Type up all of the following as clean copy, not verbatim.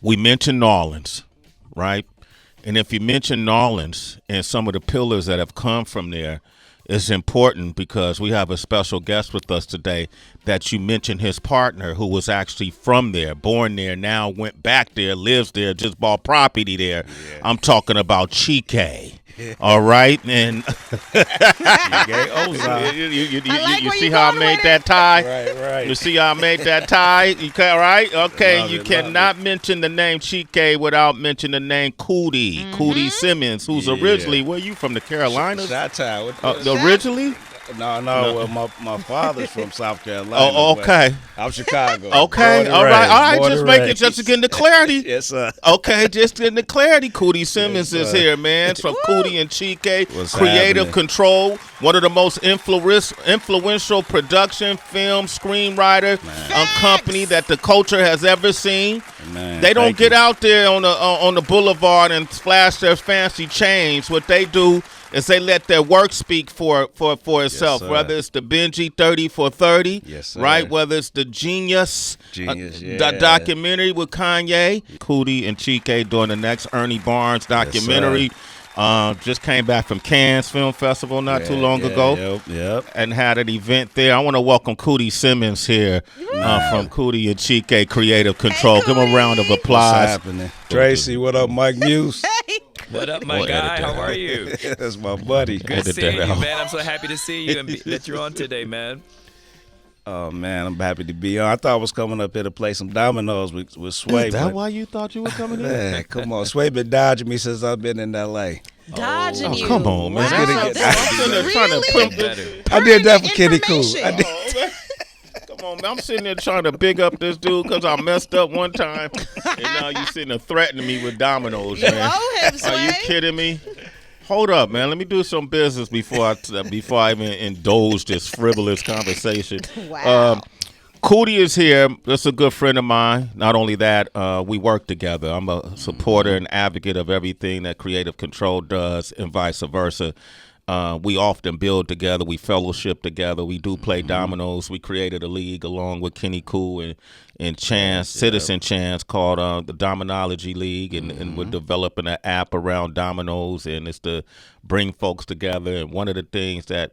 We mentioned New Orleans, right? And if you mention New Orleans and some of the pillars that have come from there, it's important because we have a special guest with us today that you mentioned his partner who was actually from there, born there, now went back there, lives there, just bought property there. Yeah. I'm talking about Chike. All right, and Gay Ozone. you where see you how I going made with that tie? Right. You see how I made that tie? You can, right? Okay, Love you it, cannot mention the name Chike without mentioning the name Coodie, Coodie Simmons, who's originally, where you from, the Carolinas? Chi-Town. Originally? No. Well, my father's from South Carolina. Oh, okay. I'm Chicago. Okay, Born and all right, raised, all right. born Just and make it, raised. just to get the clarity. Yes, sir. Okay, just getting the clarity. Coodie Simmons Yes, is sir. here, man. It's from Coodie and Chike, What's Creative happening? Control, one of the most influential production, film, screenwriter company that the culture has ever seen. Man, They don't thank get you. out there on the boulevard and flash their fancy chains. What they do is they let their work speak for itself. sir. Whether it's the Benji 30 for 30, Yes, sir. right? Whether it's the Genius, Genius, documentary with Kanye, Coodie and Chike doing the next Ernie Barnes documentary. Just came back from Cannes Film Festival not too long ago. Yep. And had an event there. I want to welcome Coodie Simmons here from Coodie and Chike Creative Control. Give him a round of What's applause. happening? Tracy, what up, Mike Muse? What up, my Boy, guy? edit that How are out. you? That's my buddy. Good Edit seeing you, that out. man. I'm so happy to see you and that you're on today, man. Oh, man, I'm happy to be on. I thought I was coming up here to play some dominoes with Sway. Is that but- why you thought you were coming in? Man, come on. Sway been dodging me since I've been in L.A. Dodging you. Come on, man. Wow. Let's get it- This I'm sitting there is trying to really pimp Better. I did that for Kitty pertinent Cool. I did. information. Come on, man. I'm sitting there trying to big up this dude because I messed up one time. And now you sitting there threatening me with dominoes, You man. owe him, Are you Sway. kidding me? Hold up, man. Let me do some business before I even indulge this frivolous conversation. Wow. Coodie is here. That's a good friend of mine. Not only that, we work together. I'm a supporter and advocate of everything that Creative Control does and vice versa. We often build together. We fellowship together. We do play dominoes. We created a league along with Kenny Cool and Chance, Citizen Chance, called the Dominology League, and we're developing an app around dominoes, and it's to bring folks together. And one of the things that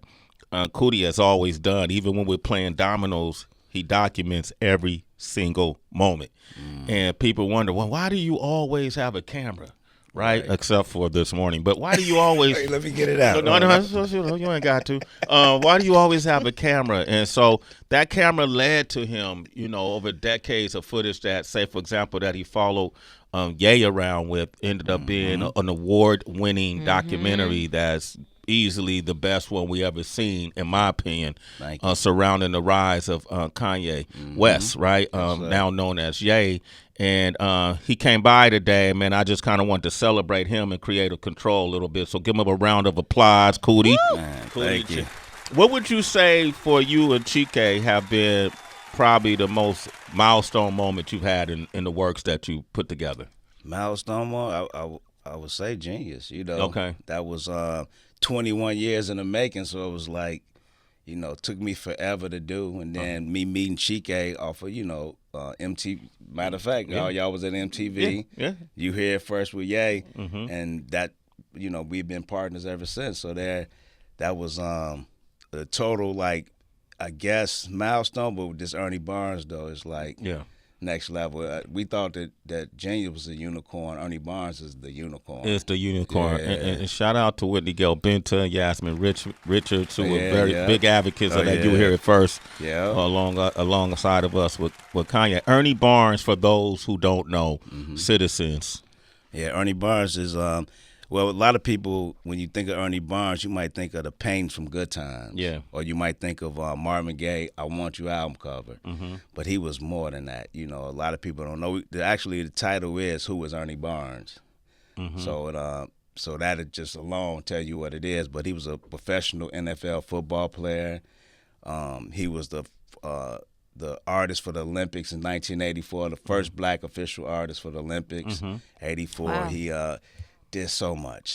Coodie has always done, even when we're playing dominoes, he documents every single moment. And people wonder, well, why do you always have a camera? Right? Except for this morning. But why do you always... Hey, let me get it out. No, you ain't got to. Why do you always have a camera? And so that camera led to him, over decades of footage that, say, for example, that he followed Ye around with, ended up being an award-winning documentary that's easily the best one we ever seen, in my opinion, Thank you. surrounding the rise of Kanye West, right? Now known as Ye. And he came by today, man. I just kind of wanted to celebrate him and Creative Control a little bit. So give him a round of applause, Coodie. Man, Coodie, thank you. What would you say for you and Chike have been probably the most milestone moment you've had in the works that you put together? Milestone one, I would say genius. Okay. That was 21 years in the making, so it was like, took me forever to do. And then me meeting Chike off of, MTV. Matter of fact, y'all was at MTV. Yeah. You hear it first with Ye, and that, we've been partners ever since. So that was a total, like, I guess, milestone. But with this Ernie Barnes, though, it's like next level. We thought that Junior was a unicorn. Ernie Barnes is the unicorn. It's the unicorn. Yeah. And shout out to Whitney Gale Benta and Yasmin Richards, who were Yeah, very yeah. big advocates of that. You yeah. hear it first Yeah. alongside of us with Kanye. Ernie Barnes, for those who don't know, citizens. Yeah, Ernie Barnes is well, a lot of people, when you think of Ernie Barnes, you might think of the Pains from Good Times. Yeah. Or you might think of Marvin Gaye, I Want You album cover. But he was more than that. A lot of people don't know. Actually, the title is Who is Ernie Barnes? So that'll just alone tell you what it is. But he was a professional NFL football player. He was the artist for the Olympics in 1984, the first black official artist for the Olympics. 84, Wow. he did so much,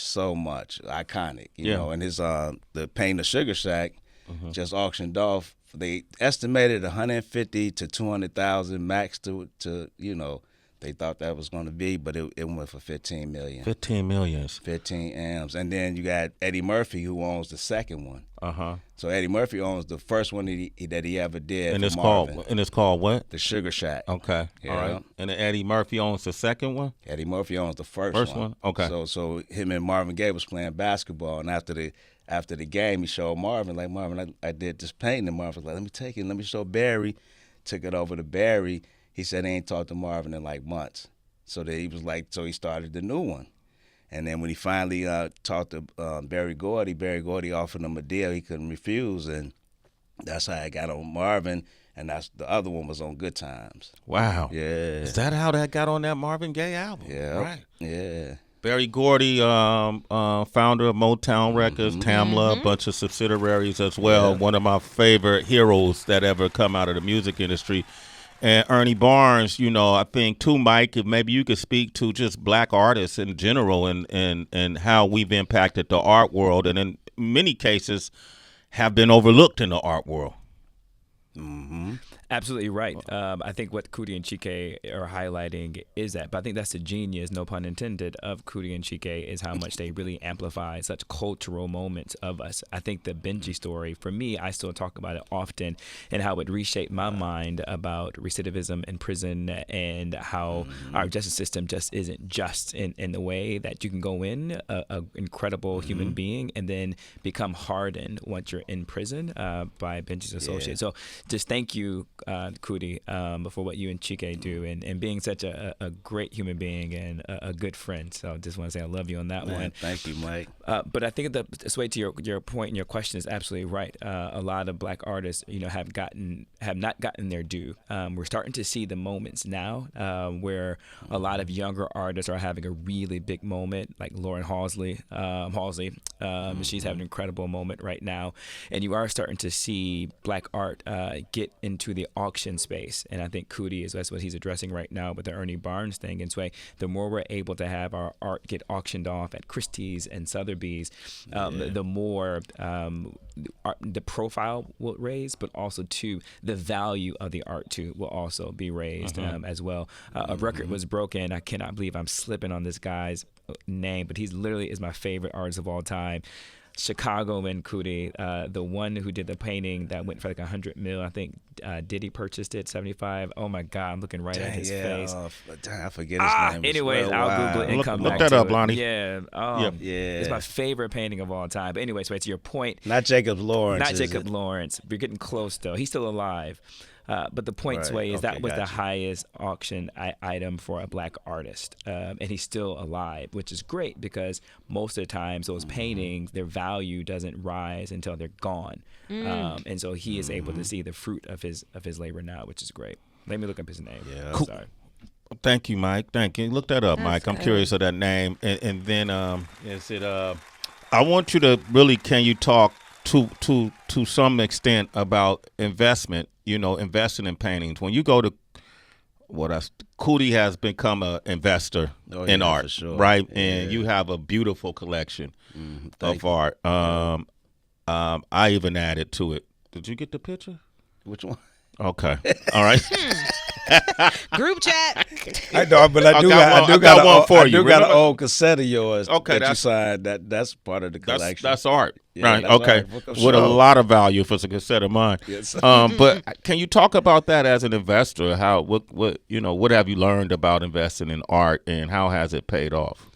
iconic. You Yeah. know, and his the Pain the Sugar Shack just auctioned off. They estimated 150 to 200,000 max to They thought that was going to be, but it went for $15 million. 15 millions. 15 M's. And then you got Eddie Murphy, who owns the second one. Uh-huh. So Eddie Murphy owns the first one that he ever did. And for it's Marvin. called what? The Sugar Shack. Okay. Yeah. All right. And then Eddie Murphy owns the second one? Eddie Murphy owns the first one. Okay. So him and Marvin Gaye was playing basketball, and after the game, he showed Marvin, like, Marvin, I did this painting. And Marvin was like, let me take it. Let me show Barry. Took it over to Barry. He said he ain't talked to Marvin in like months. So he was like, so he started the new one. And then when he finally talked to Berry Gordy offered him a deal he couldn't refuse, and that's how I got on Marvin, and that's the other one was on Good Times. Wow. Yeah. Is that how that got on that Marvin Gaye album? Yeah. Right. Yeah. Berry Gordy, founder of Motown Records, Tamla, a bunch of subsidiaries as well. Yeah. One of my favorite heroes that ever come out of the music industry. And Ernie Barnes, you know, I think too, Mike, if maybe you could speak to just black artists in general and how we've impacted the art world, and in many cases have been overlooked in the art world. Mm-hmm. Absolutely right. I think what Coodie and Chike are highlighting is that, but I think that's the genius, no pun intended, of Coodie and Chike is how much they really amplify such cultural moments of us. I think the Benji story, for me, I still talk about it often and how it reshaped my mind about recidivism in prison and how our justice system just isn't just in the way that you can go in, a incredible human being, and then become hardened once you're in prison by Benji's associates. So just thank you, Coodie, for what you and Chike do and being such a great human being and a good friend. So just want to say I love you on that one. Thank you, Mike. But I think the way to your point and your question is absolutely right. A lot of black artists, you know, have not gotten their due. We're starting to see the moments now where a lot of younger artists are having a really big moment, like Lauren Halsey. She's having an incredible moment right now, and you are starting to see black art get into the auction space. And I think Coodie that's what he's addressing right now with the Ernie Barnes thing. And so the more we're able to have our art get auctioned off at Christie's and Sotheby's, the more the profile will raise, but also too the value of the art too will also be raised as well. A record was broken. I cannot believe I'm slipping on this guy's name, but he's literally is my favorite artist of all time. Chicago and Coodie, the one who did the painting that went for like $100 million. I think Diddy purchased it, 75. Oh my God, I'm looking right at his face. I forget his name. Anyways, I'll Google it and come back to it. Look that up, it. Lonnie. Yeah. Yeah. It's my favorite painting of all time. But anyways, to your point. Not Jacob Lawrence. Not Jacob Lawrence. We're getting close though. He's still alive. But the point, Sway, is that was the highest auction item for a black artist. And he's still alive, which is great because most of the times those paintings, their value doesn't rise until they're gone. And so he is able to see the fruit of his labor now, which is great. Let me look up his name. Yeah. Cool. Sorry. Thank you, Mike. Thank you. Look that up, That's Mike. I'm good. curious of that name. And then is it I want you to really, can you talk to some extent about investment, you know, investing in paintings. When you go to Coodie has become an investor in art, for sure. right? Yeah. And you have a beautiful collection Thank of art. I even added to it. Did you get the picture? Which one? Okay. All right. Group chat. I know, but I do got got one for you. I do got an Remember? old cassette of yours. Okay, that you signed. That's part of the collection. That's art. Yeah, right. that's Okay. art. For With sure. a lot of value if it's a cassette of mine. Yes. But can you talk about that as an investor? What have you learned about investing in art and how has it paid off?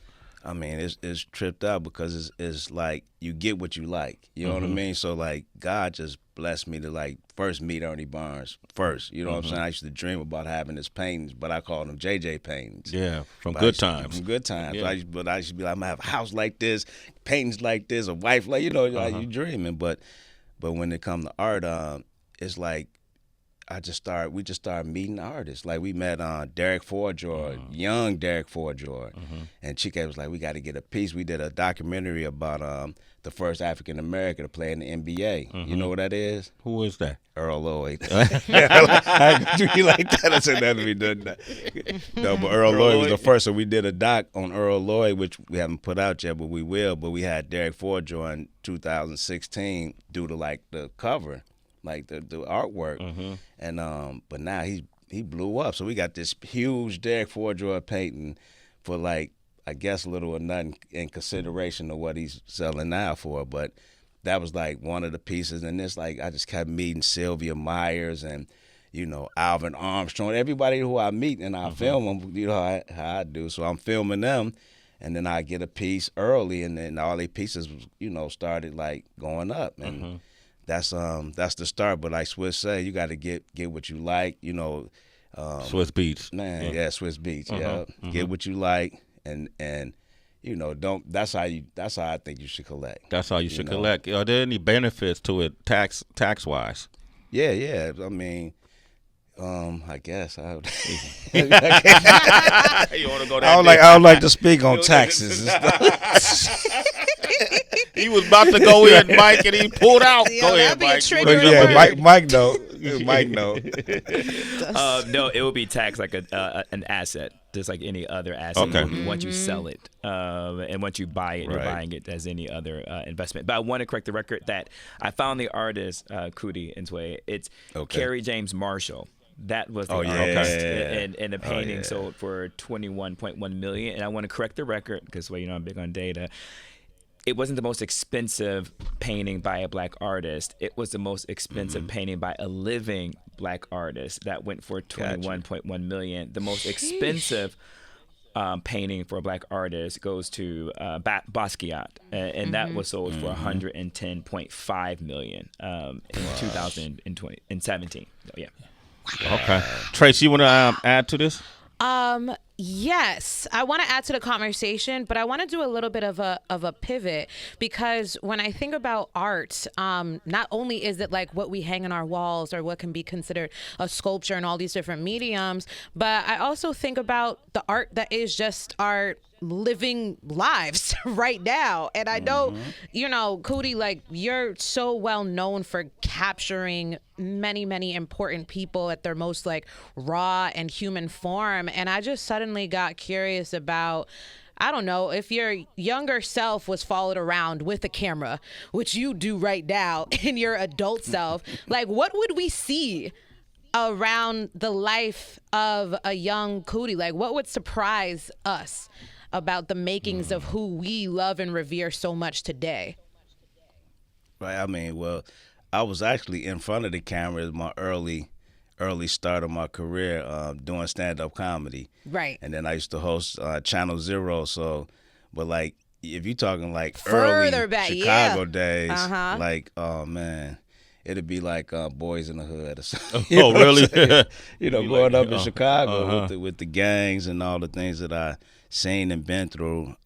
I mean, it's tripped out because it's like you get what you like. You know what I mean? So like God just blessed me to like first meet Ernie Barnes first. You know what I'm saying? I used to dream about having his paintings, but I called them JJ paintings. Yeah, from But Good Times. From Good Times. Yeah. I used to be like, I'm gonna have a house like this, paintings like this, a wife like like you dreaming. But when it come to art, it's like we just started meeting artists. Like we met Derek Forjoy, young Derek Forjoy, and Chike was like, we got to get a piece. We did a documentary about the first African American to play in the NBA. You know what that is? Who is that? Earl Lloyd. How could you like that? I said that to be done. No, but Earl Lloyd was the first. So we did a doc on Earl Lloyd, which we haven't put out yet, but we will. But we had Derek Forjoy in 2016 do the cover, like the artwork, and but now he blew up. So we got this huge Derek Ford Jordan painting for like, I guess, little or nothing in consideration of what he's selling now for. But that was like one of the pieces. And it's like I just kept meeting Sylvia Myers and, you know, Alvin Armstrong, everybody who I meet, and I film them, you know, how I do. So I'm filming them, and then I get a piece early, and then all the pieces, you know, started like going up. And that's the start. But like Swiss say, you got to get what you like, you know. Swiss Beats. Man, yeah, Swiss Beats, yeah. Get what you like. And you know, that's how I think you should collect. That's how you should collect. Are there any benefits to it tax wise? Yeah. I mean, I guess I would. You want to go that I would like to speak on taxes and stuff. He was about to go in, Mike, and he pulled out. Go ahead, Mike. Mike know. Mike know. No, it would be taxed like an asset, just like any other asset. Okay. Once you sell it, and once you buy it, you're buying it as any other investment. But I want to correct the record that I found the artist Coodie in way. It's Kerry James Marshall. That was the artist, and the painting sold for $21.1 million. And I want to correct the record because, well, you know, I'm big on data. It wasn't the most expensive painting by a black artist. It was the most expensive painting by a living black artist that went for $21.1 million. The most expensive painting for a black artist goes to Basquiat, and that was sold for $110.5 million in 2017. So, yeah. Okay. Trace, you want to add to this? Yes, I want to add to the conversation, but I want to do a little bit of a pivot, because when I think about art, not only is it like what we hang on our walls or what can be considered a sculpture and all these different mediums, but I also think about the art that is just our living lives right now. And I know, you know, Coodie, like, you're so well known for capturing many important people at their most like raw and human form. And I just suddenly got curious about, I don't know, if your younger self was followed around with a camera, which you do right now in your adult self, like, what would we see around the life of a young Coodie? Like, what would surprise us about the makings of who we love and revere so much today? Right. I mean, well, I was actually in front of the camera my early start of my career, doing stand-up comedy. Right. And then I used to host Channel Zero. So, but like, if you're talking like further early back, Chicago days, like, oh man, it'd be like Boys in the Hood or something. Oh, really? You know, growing up in Chicago with the gangs and all the things that I seen and been through.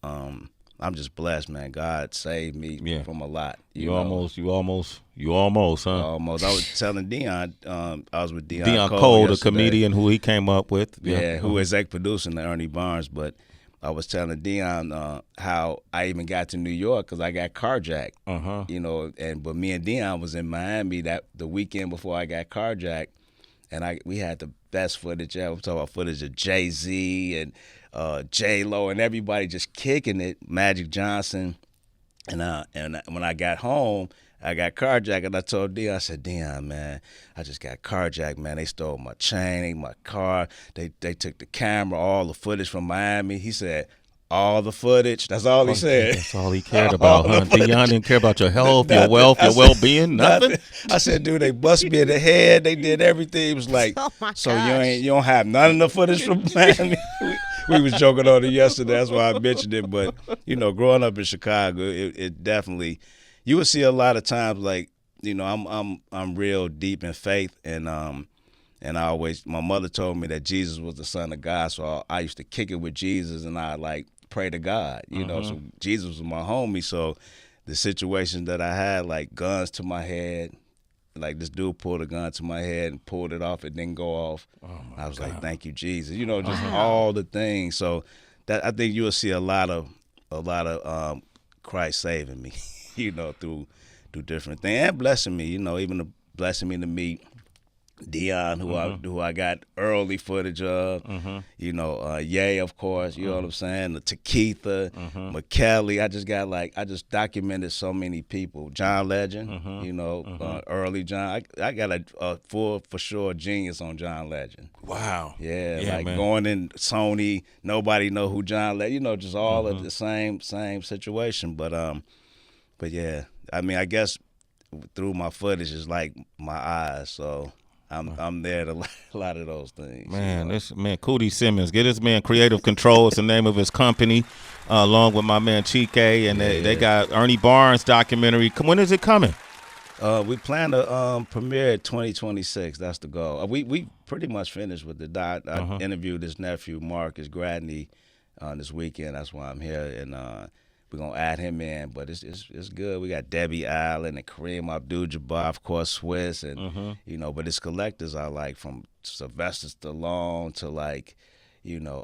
I'm just blessed, man. God saved me from a lot. You almost, huh? Almost. I was telling Dion, I was with Dion Cole, the comedian who he came up with. Who is exec producing the Ernie Barnes. But I was telling Dion how I even got to New York because I got carjacked. You know, but me and Dion was in Miami the weekend before I got carjacked, and we had the best footage ever. I'm talking about footage of Jay-Z and J-Lo and everybody just kicking it, Magic Johnson. And when I got home, I got carjacked, and I told Dion, I said, Dion, man, I just got carjacked, man. They stole my chain, my car. They took the camera, all the footage from Miami. He said, all the footage. That's all he said. That's all he cared about, huh? Dion didn't care about your health, your wealth, your well-being, nothing? I said, dude, they bust me in the head. They did everything. It was like, so you don't have none of the footage from Miami? We was joking on it yesterday. That's why I mentioned it. But, you know, growing up in Chicago, it definitely, you would see a lot of times, like, you know, I'm real deep in faith, and my mother told me that Jesus was the Son of God, so I used to kick it with Jesus, and I like pray to God, you know. So Jesus was my homie. So the situations that I had, like guns to my head, like this dude pulled a gun to my head and pulled it off, it didn't go off. I was like, thank you, Jesus. You know, just all the things. So that, I think you'll see a lot of Christ saving me, you know, through different things, and blessing me, you know, even blessing me to meet Dion, who I got early footage of, you know, Ye, of course, you know what I'm saying, the Takitha, McKelly. I just documented so many people. John Legend, you know, early John. I got a full for sure genius on John Legend. Wow. Yeah, like man. going in Sony, nobody know who John Legend. You know, just all of the same situation. But yeah, I mean, I guess through my footage is like my eyes, so. I'm there to a lot of those things. Man, you know? this man Coodie Simmons, get this man Creative Control. It's the name of his company, along with my man Chike, and they got Ernie Barnes documentary. When is it coming? We plan to premiere 2026. That's the goal. We pretty much finished with the doc. I interviewed his nephew Marcus Gradney this weekend. That's why I'm here, and we're gonna add him in. But it's good. We got Debbie Allen and Kareem Abdul-Jabbar, of course, Swiss, and you know. But his collectors are like from Sylvester Stallone to like, you know,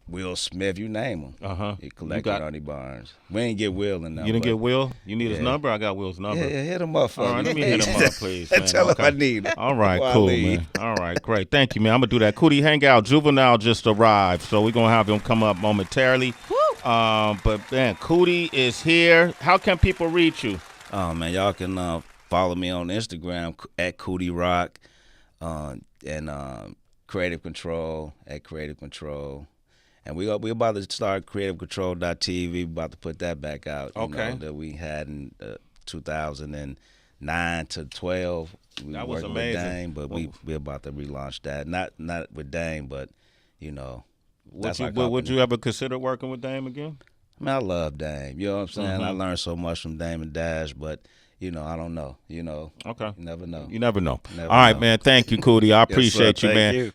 Will Smith, you name him. He collected Ernie Barnes. We ain't get Will in there. You didn't get Will? You need his number? I got Will's number. Yeah, hit him up for All right, me. let me hit him up, please. Man. Tell him I need him. All right, cool, man. All right, great. Thank you, man. I'm going to do that. Coodie Hangout Juvenile just arrived, so we're going to have him come up momentarily. But, man, Coodie is here. How can people reach you? Oh, man, y'all can follow me on Instagram at Coodie Rock and Creative Control at Creative Control. And we about to start CreativeControl.tv. We about to put that back out. You know, that we had in 2009 to 12. That was amazing. With Dame, but we about to relaunch that. Not with Dame, but you know. Would you ever consider working with Dame again? I mean, I love Dame. You know what I'm saying? I learned so much from Dame and Dash, but you know, I don't know. You know, okay, you never know. You never know. All right, man. Thank you, Coodie. I appreciate you, man. You.